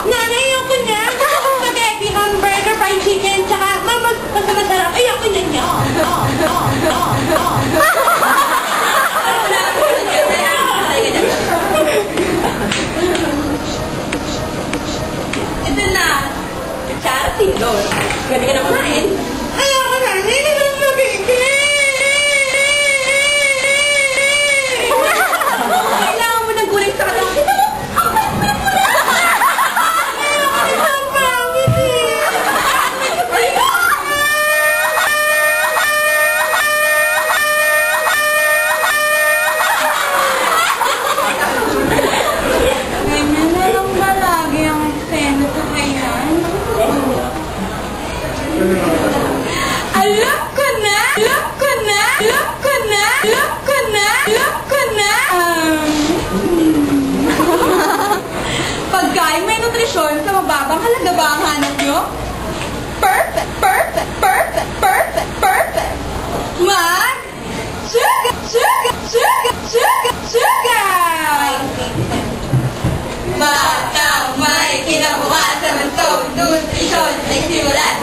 Nanay, ayoko na. Spaghetti, hamburger, fried chicken, tsaka mas masarap. Ayoko na niya. Ito na. Charity, Lord. Gabi ka na kumain. Ayoko na. Hindi na mabigay. Kailangan mo ng gulay sa kalang. Pagkain may nutrisyon sa mababang halaga ba ang hanap nyo? Perfect! Mag! Sugar! Batang may kinabukasan ng nutrisyon ay simulan.